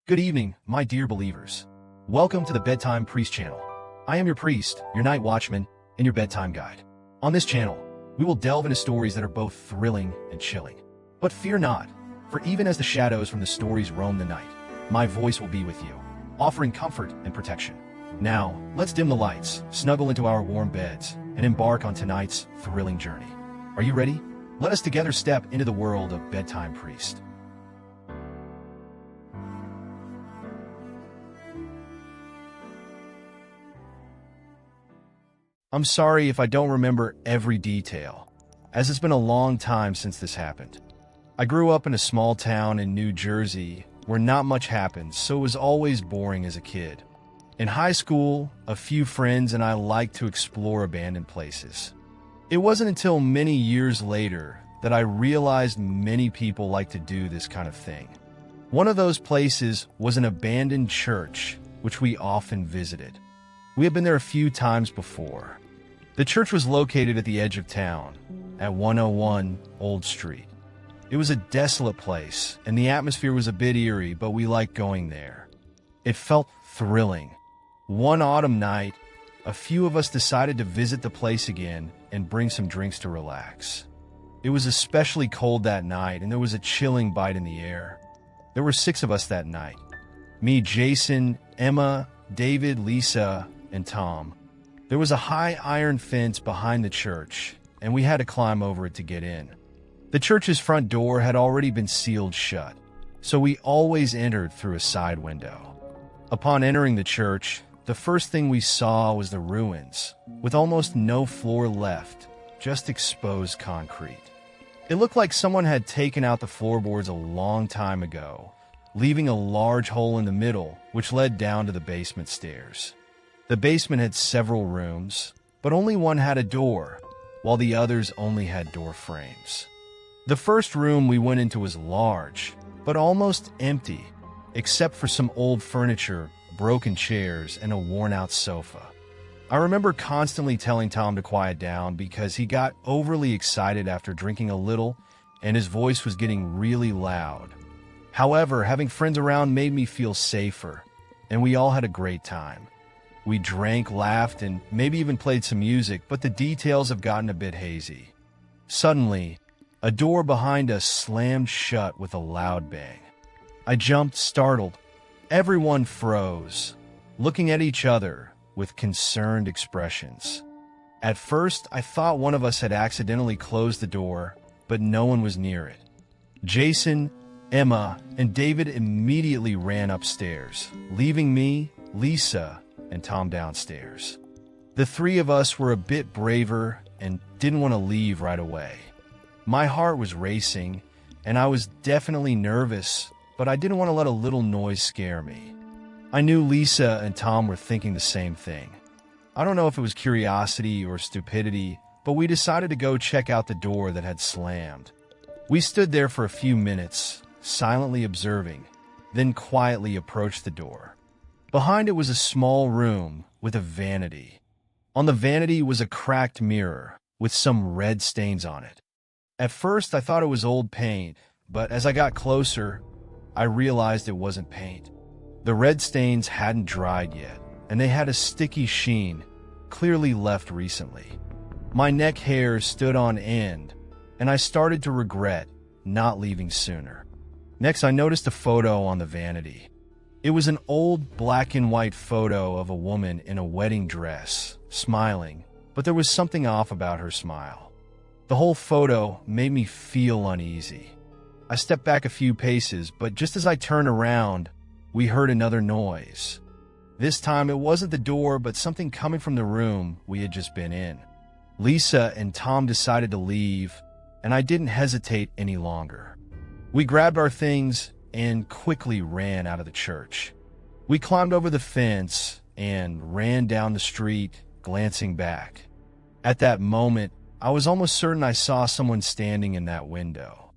Good evening, my dear believers. Welcome to the Bedtime Priest channel. I am your priest, your night watchman, and your bedtime guide. On this channel, we will delve into stories that are both thrilling and chilling. But fear not, for even as the shadows from the stories roam the night, my voice will be with you, offering comfort and protection. Now, let's dim the lights, snuggle into our warm beds, and embark on tonight's thrilling journey. Are you ready? Let us together step into the world of Bedtime Priest. I'm sorry if I don't remember every detail, as it's been a long time since this happened. I grew up in a small town in New Jersey where not much happened, so it was always boring as a kid. In high school, a few friends and I liked to explore abandoned places. It wasn't until many years later that I realized many people like to do this kind of thing. One of those places was an abandoned church, which we often visited. We had been there a few times before. The church was located at the edge of town, at 101 Old Street. It was a desolate place, and the atmosphere was a bit eerie, but we liked going there. It felt thrilling. One autumn night, a few of us decided to visit the place again and bring some drinks to relax. It was especially cold that night, and there was a chilling bite in the air. There were 6 of us that night. Me, Jason, Emma, David, Lisa, and Tom. There was a high iron fence behind the church, and we had to climb over it to get in. The church's front door had already been sealed shut, so we always entered through a side window. Upon entering the church, the first thing we saw was the ruins, with almost no floor left, just exposed concrete. It looked like someone had taken out the floorboards a long time ago, leaving a large hole in the middle, which led down to the basement stairs. The basement had several rooms, but only one had a door, while the others only had door frames. The first room we went into was large, but almost empty, except for some old furniture, broken chairs, and a worn-out sofa. I remember constantly telling Tom to quiet down because he got overly excited after drinking a little, and his voice was getting really loud. However, having friends around made me feel safer, and we all had a great time. We drank, laughed, and maybe even played some music, but the details have gotten a bit hazy. Suddenly, a door behind us slammed shut with a loud bang. I jumped, startled. Everyone froze, looking at each other with concerned expressions. At first, I thought one of us had accidentally closed the door, but no one was near it. Jason, Emma, and David immediately ran upstairs, leaving me, Lisa, and Tom downstairs. The 3 of us were a bit braver and didn't want to leave right away. My heart was racing, and I was definitely nervous, but I didn't want to let a little noise scare me. I knew Lisa and Tom were thinking the same thing. I don't know if it was curiosity or stupidity, but we decided to go check out the door that had slammed. We stood there for a few minutes, silently observing, then quietly approached the door. Behind it was a small room with a vanity. On the vanity was a cracked mirror with some red stains on it. At first, I thought it was old paint, but as I got closer, I realized it wasn't paint. The red stains hadn't dried yet, and they had a sticky sheen, clearly left recently. My neck hairs stood on end, and I started to regret not leaving sooner. Next, I noticed a photo on the vanity. It was an old black and white photo of a woman in a wedding dress, smiling, but there was something off about her smile. The whole photo made me feel uneasy. I stepped back a few paces, but just as I turned around, we heard another noise. This time it wasn't the door, but something coming from the room we had just been in. Lisa and Tom decided to leave, and I didn't hesitate any longer. We grabbed our things and quickly ran out of the church. We climbed over the fence and ran down the street, glancing back. At that moment, I was almost certain I saw someone standing in that window.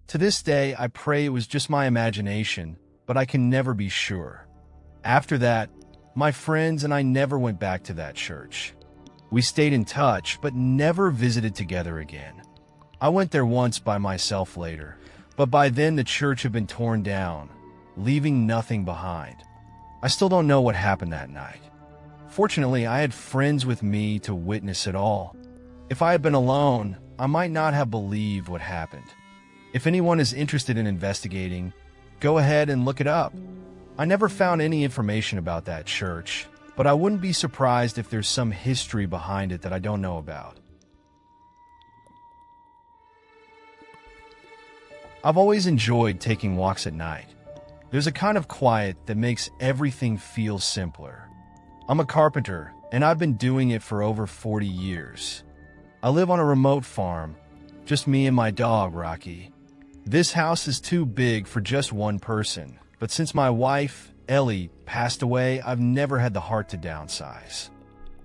To this day, I pray it was just my imagination, but I can never be sure. After that, my friends and I never went back to that church. We stayed in touch, but never visited together again. I went there once by myself later, but by then the church had been torn down, leaving nothing behind. I still don't know what happened that night. Fortunately, I had friends with me to witness it all. If I had been alone, I might not have believed what happened. If anyone is interested in investigating, go ahead and look it up. I never found any information about that church, but I wouldn't be surprised if there's some history behind it that I don't know about. I've always enjoyed taking walks at night. There's a kind of quiet that makes everything feel simpler. I'm a carpenter, and I've been doing it for over 40 years. I live on a remote farm, just me and my dog, Rocky. This house is too big for just one person, but since my wife, Ellie, passed away, I've never had the heart to downsize.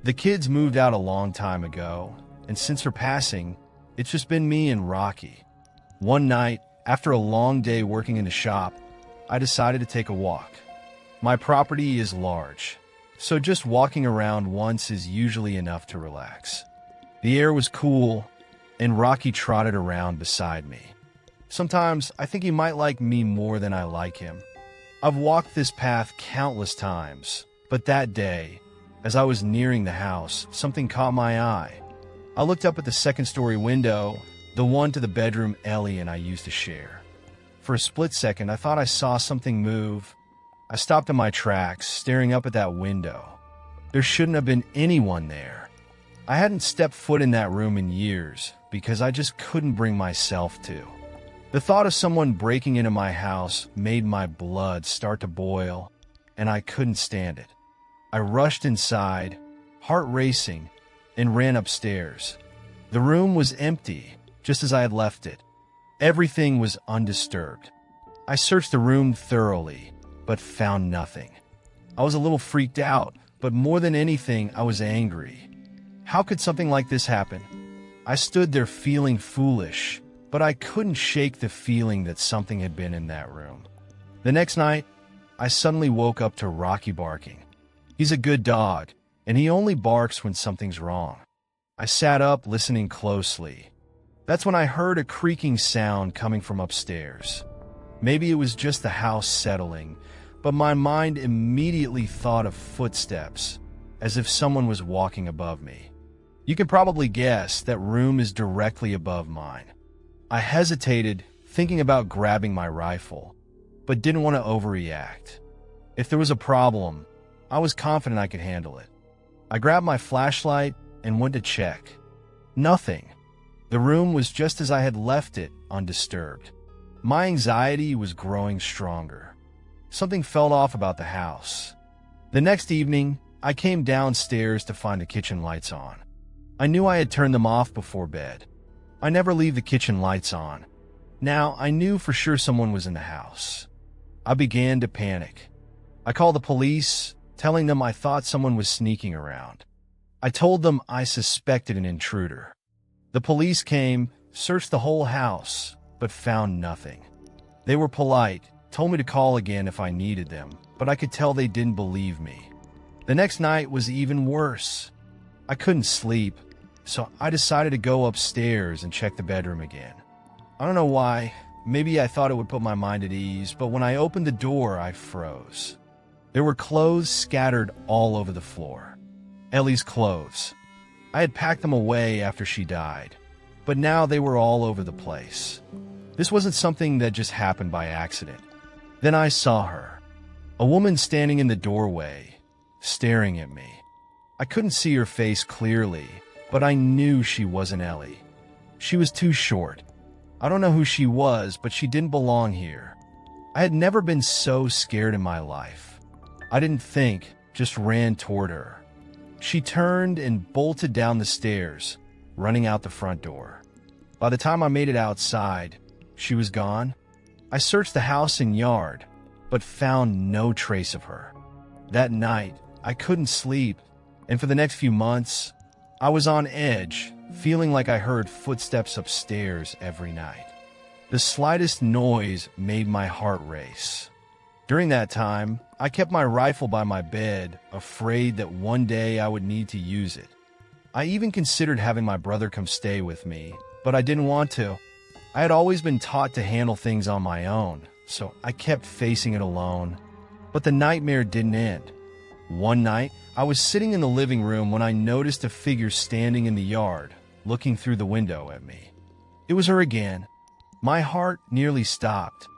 The kids moved out a long time ago, and since her passing, it's just been me and Rocky. One night, after a long day working in the shop, I decided to take a walk. My property is large, so just walking around once is usually enough to relax. The air was cool, and Rocky trotted around beside me. Sometimes I think he might like me more than I like him. I've walked this path countless times, but that day, as I was nearing the house, something caught my eye. I looked up at the second-story window, the one to the bedroom Ellie and I used to share. For a split second, I thought I saw something move. I stopped in my tracks, staring up at that window. There shouldn't have been anyone there. I hadn't stepped foot in that room in years because I just couldn't bring myself to. The thought of someone breaking into my house made my blood start to boil, and I couldn't stand it. I rushed inside, heart racing, and ran upstairs. The room was empty, just as I had left it. Everything was undisturbed. I searched the room thoroughly, but found nothing. I was a little freaked out, but more than anything, I was angry. How could something like this happen? I stood there feeling foolish, but I couldn't shake the feeling that something had been in that room. The next night, I suddenly woke up to Rocky barking. He's a good dog, and he only barks when something's wrong. I sat up, listening closely. That's when I heard a creaking sound coming from upstairs. Maybe it was just the house settling, but my mind immediately thought of footsteps, as if someone was walking above me. You can probably guess that room is directly above mine. I hesitated, thinking about grabbing my rifle, but didn't want to overreact. If there was a problem, I was confident I could handle it. I grabbed my flashlight and went to check. Nothing. The room was just as I had left it, undisturbed. My anxiety was growing stronger. Something felt off about the house. The next evening, I came downstairs to find the kitchen lights on. I knew I had turned them off before bed. I never leave the kitchen lights on. Now, I knew for sure someone was in the house. I began to panic. I called the police, telling them I thought someone was sneaking around. I told them I suspected an intruder. The police came, searched the whole house, but found nothing. They were polite, told me to call again if I needed them, but I could tell they didn't believe me. The next night was even worse. I couldn't sleep, so I decided to go upstairs and check the bedroom again. I don't know why. Maybe I thought it would put my mind at ease, but when I opened the door, I froze. There were clothes scattered all over the floor. Ellie's clothes. I had packed them away after she died, but now they were all over the place. This wasn't something that just happened by accident. Then I saw her. A woman standing in the doorway, staring at me. I couldn't see her face clearly, but I knew she wasn't Ellie. She was too short. I don't know who she was, but she didn't belong here. I had never been so scared in my life. I didn't think, just ran toward her. She turned and bolted down the stairs, running out the front door. By the time I made it outside, she was gone. I searched the house and yard, but found no trace of her. That night, I couldn't sleep, and for the next few months, I was on edge, feeling like I heard footsteps upstairs every night. The slightest noise made my heart race. During that time, I kept my rifle by my bed, afraid that one day I would need to use it. I even considered having my brother come stay with me, but I didn't want to. I had always been taught to handle things on my own, so I kept facing it alone. But the nightmare didn't end. One night, I was sitting in the living room when I noticed a figure standing in the yard, looking through the window at me. It was her again. My heart nearly stopped.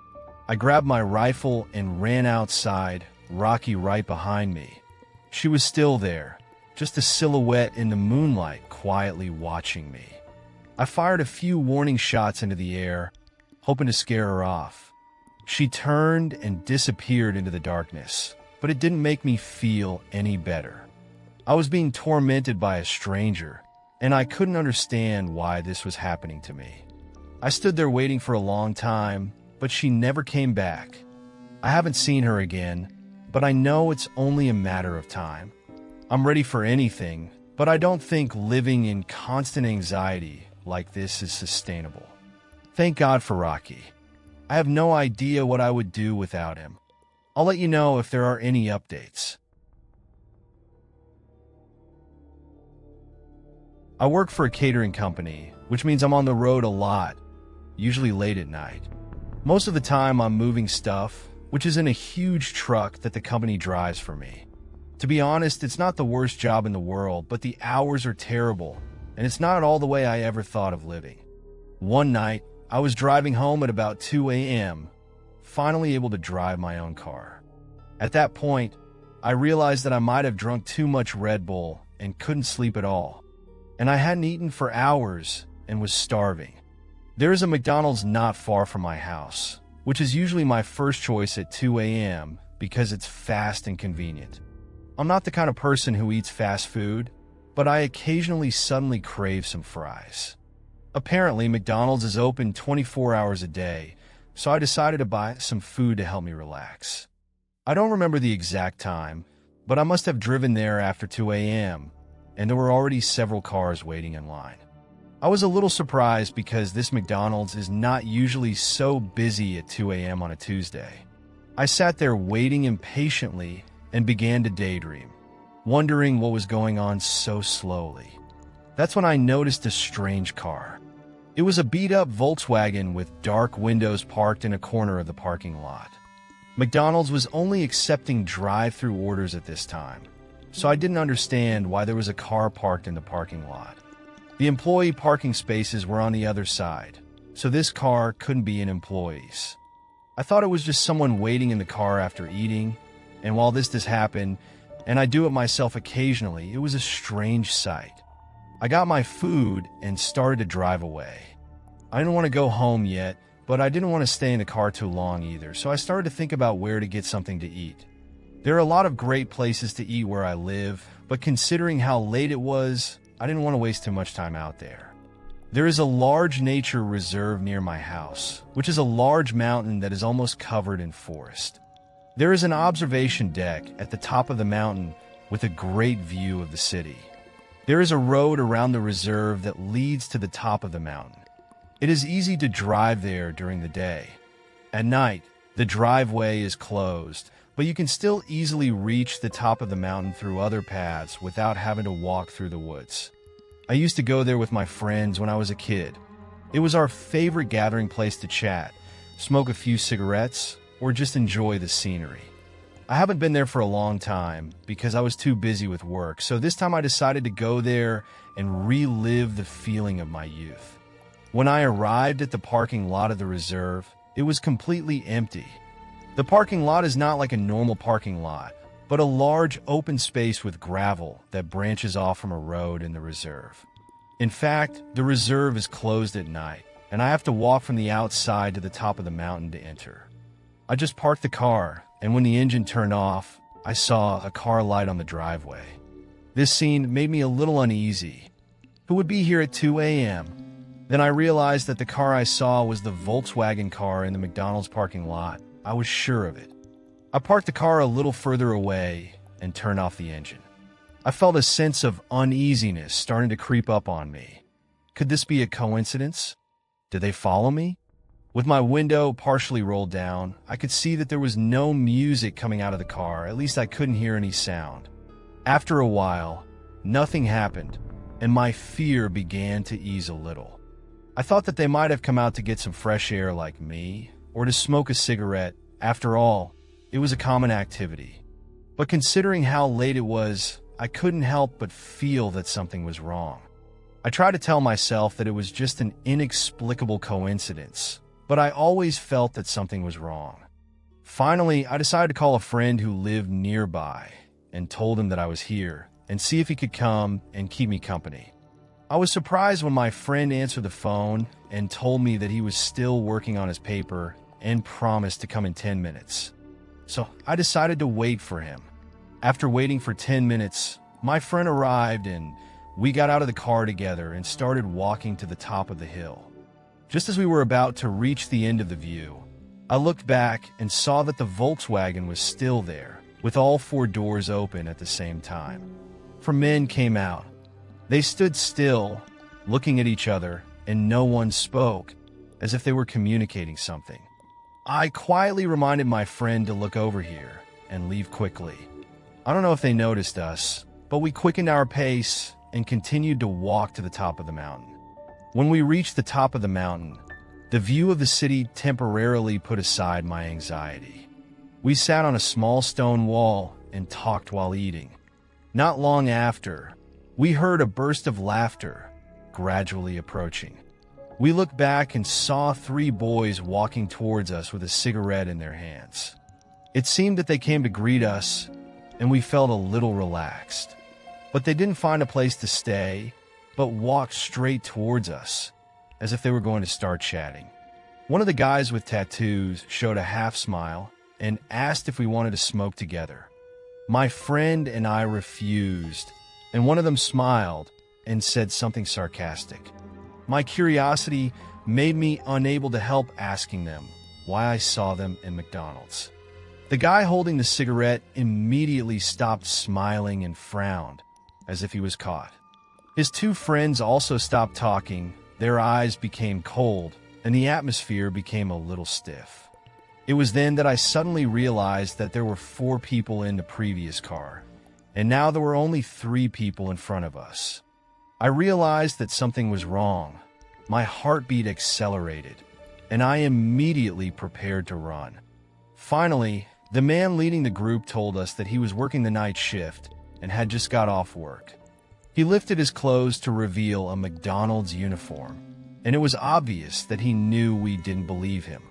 I grabbed my rifle and ran outside, Rocky right behind me. She was still there, just a silhouette in the moonlight, quietly watching me. I fired a few warning shots into the air, hoping to scare her off. She turned and disappeared into the darkness, but it didn't make me feel any better. I was being tormented by a stranger, and I couldn't understand why this was happening to me. I stood there waiting for a long time, but she never came back. I haven't seen her again, but I know it's only a matter of time. I'm ready for anything, but I don't think living in constant anxiety like this is sustainable. Thank God for Rocky. I have no idea what I would do without him. I'll let you know if there are any updates. I work for a catering company, which means I'm on the road a lot, usually late at night. Most of the time I'm moving stuff, which is in a huge truck that the company drives for me. To be honest, it's not the worst job in the world, but the hours are terrible, and it's not at all the way I ever thought of living. One night, I was driving home at about 2 a.m., finally able to drive my own car. At that point, I realized that I might have drunk too much Red Bull and couldn't sleep at all. And I hadn't eaten for hours and was starving. There is a McDonald's not far from my house, which is usually my first choice at 2 a.m. because it's fast and convenient. I'm not the kind of person who eats fast food, but I occasionally suddenly crave some fries. Apparently, McDonald's is open 24 hours a day, so I decided to buy some food to help me relax. I don't remember the exact time, but I must have driven there after 2 a.m., and there were already several cars waiting in line. I was a little surprised because this McDonald's is not usually so busy at 2 a.m. on a Tuesday. I sat there waiting impatiently and began to daydream, wondering what was going on so slowly. That's when I noticed a strange car. It was a beat-up Volkswagen with dark windows parked in a corner of the parking lot. McDonald's was only accepting drive-through orders at this time, so I didn't understand why there was a car parked in the parking lot. The employee parking spaces were on the other side, so this car couldn't be an employee's. I thought it was just someone waiting in the car after eating, and while this happened, and I do it myself occasionally, it was a strange sight. I got my food and started to drive away. I didn't want to go home yet, but I didn't want to stay in the car too long either, so I started to think about where to get something to eat. There are a lot of great places to eat where I live, but considering how late it was, I didn't want to waste too much time out there. There is a large nature reserve near my house, which is a large mountain that is almost covered in forest. There is an observation deck at the top of the mountain with a great view of the city. There is a road around the reserve that leads to the top of the mountain. It is easy to drive there during the day. At night, the driveway is closed, but you can still easily reach the top of the mountain through other paths without having to walk through the woods. I used to go there with my friends when I was a kid. It was our favorite gathering place to chat, smoke a few cigarettes, or just enjoy the scenery. I haven't been there for a long time because I was too busy with work, so this time I decided to go there and relive the feeling of my youth. When I arrived at the parking lot of the reserve, it was completely empty. The parking lot is not like a normal parking lot, but a large open space with gravel that branches off from a road in the reserve. In fact, the reserve is closed at night, and I have to walk from the outside to the top of the mountain to enter. I just parked the car, and when the engine turned off, I saw a car light on the driveway. This scene made me a little uneasy. Who would be here at 2 a.m.? Then I realized that the car I saw was the Volkswagen car in the McDonald's parking lot. I was sure of it. I parked the car a little further away and turned off the engine. I felt a sense of uneasiness starting to creep up on me. Could this be a coincidence? Did they follow me? With my window partially rolled down, I could see that there was no music coming out of the car, at least I couldn't hear any sound. After a while, nothing happened, and my fear began to ease a little. I thought that they might have come out to get some fresh air like me, or to smoke a cigarette. After all, it was a common activity. But considering how late it was, I couldn't help but feel that something was wrong. I tried to tell myself that it was just an inexplicable coincidence, but I always felt that something was wrong. Finally, I decided to call a friend who lived nearby and told him that I was here and see if he could come and keep me company. I was surprised when my friend answered the phone and told me that he was still working on his paper and promised to come in 10 minutes. So I decided to wait for him. After waiting for 10 minutes, my friend arrived and we got out of the car together and started walking to the top of the hill. Just as we were about to reach the end of the view, I looked back and saw that the Volkswagen was still there, with all 4 doors open at the same time. 4 men came out. They stood still, looking at each other, and no one spoke, as if they were communicating something. I quietly reminded my friend to look over here and leave quickly. I don't know if they noticed us, but we quickened our pace and continued to walk to the top of the mountain. When we reached the top of the mountain, the view of the city temporarily put aside my anxiety. We sat on a small stone wall and talked while eating. Not long after, we heard a burst of laughter, gradually approaching. We looked back and saw 3 boys walking towards us with a cigarette in their hands. It seemed that they came to greet us, and we felt a little relaxed. But they didn't find a place to stay, but walked straight towards us, as if they were going to start chatting. One of the guys with tattoos showed a half smile and asked if we wanted to smoke together. My friend and I refused, and one of them smiled and said something sarcastic. My curiosity made me unable to help asking them why I saw them in McDonald's. The guy holding the cigarette immediately stopped smiling and frowned, as if he was caught. His 2 friends also stopped talking, their eyes became cold, and the atmosphere became a little stiff. It was then that I suddenly realized that there were 4 people in the previous car, and now there were only 3 people in front of us. I realized that something was wrong. My heartbeat accelerated, and I immediately prepared to run. Finally, the man leading the group told us that he was working the night shift and had just got off work. He lifted his clothes to reveal a McDonald's uniform, and it was obvious that he knew we didn't believe him.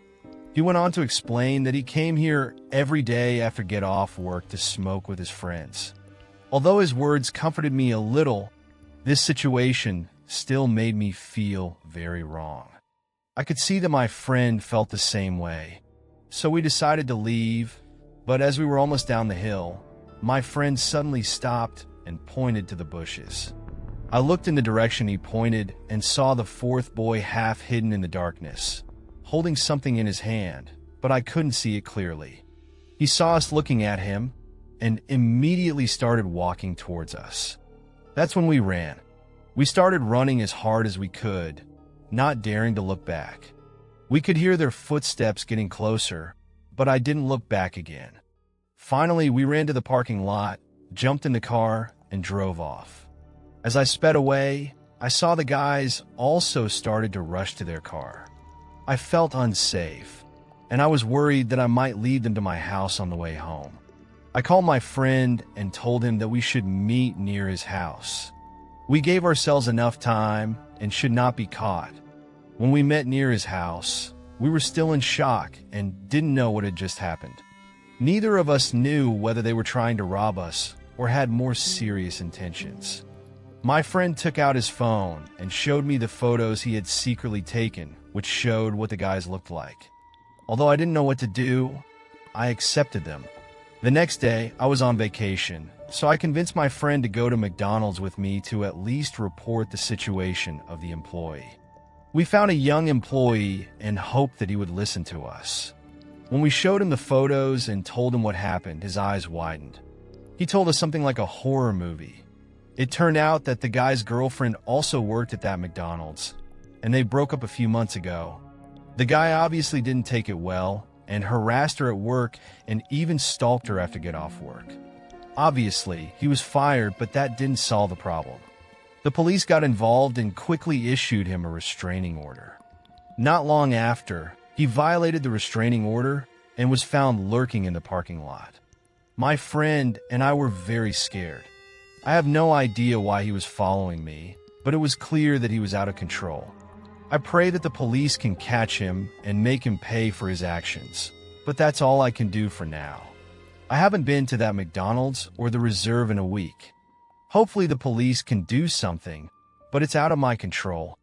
He went on to explain that he came here every day after get off work to smoke with his friends. Although his words comforted me a little, this situation still made me feel very wrong. I could see that my friend felt the same way, so we decided to leave, but as we were almost down the hill, my friend suddenly stopped and pointed to the bushes. I looked in the direction he pointed and saw the 4th boy half hidden in the darkness, holding something in his hand, but I couldn't see it clearly. He saw us looking at him and immediately started walking towards us. That's when we ran. We started running as hard as we could, not daring to look back. We could hear their footsteps getting closer, but I didn't look back again. Finally, we ran to the parking lot, jumped in the car, and drove off. As I sped away, I saw the guys also started to rush to their car. I felt unsafe, and I was worried that I might lead them to my house on the way home. I called my friend and told him that we should meet near his house. We gave ourselves enough time and should not be caught. When we met near his house, we were still in shock and didn't know what had just happened. Neither of us knew whether they were trying to rob us or had more serious intentions. My friend took out his phone and showed me the photos he had secretly taken, which showed what the guys looked like. Although I didn't know what to do, I accepted them. The next day, I was on vacation, so I convinced my friend to go to McDonald's with me to at least report the situation of the employee. We found a young employee and hoped that he would listen to us. When we showed him the photos and told him what happened, his eyes widened. He told us something like a horror movie. It turned out that the guy's girlfriend also worked at that McDonald's, and they broke up a few months ago. The guy obviously didn't take it well and harassed her at work and even stalked her after get off work. Obviously, he was fired, but that didn't solve the problem. The police got involved and quickly issued him a restraining order. Not long after, He violated the restraining order and was found lurking in the parking lot. My friend and I were very scared. I have no idea why he was following me, but it was clear that he was out of control. I pray that the police can catch him and make him pay for his actions, but that's all I can do for now. I haven't been to that McDonald's or the reserve in a week. Hopefully the police can do something, but it's out of my control.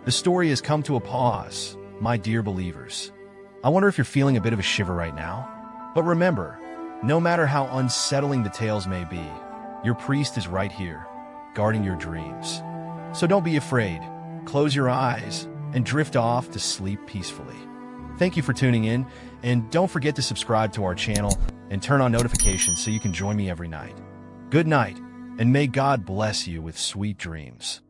The story has come to a pause, my dear believers. I wonder if you're feeling a bit of a shiver right now. But remember, no matter how unsettling the tales may be, your priest is right here, guarding your dreams. So don't be afraid. Close your eyes and drift off to sleep peacefully. Thank you for tuning in, and don't forget to subscribe to our channel and turn on notifications so you can join me every night. Good night, and may God bless you with sweet dreams.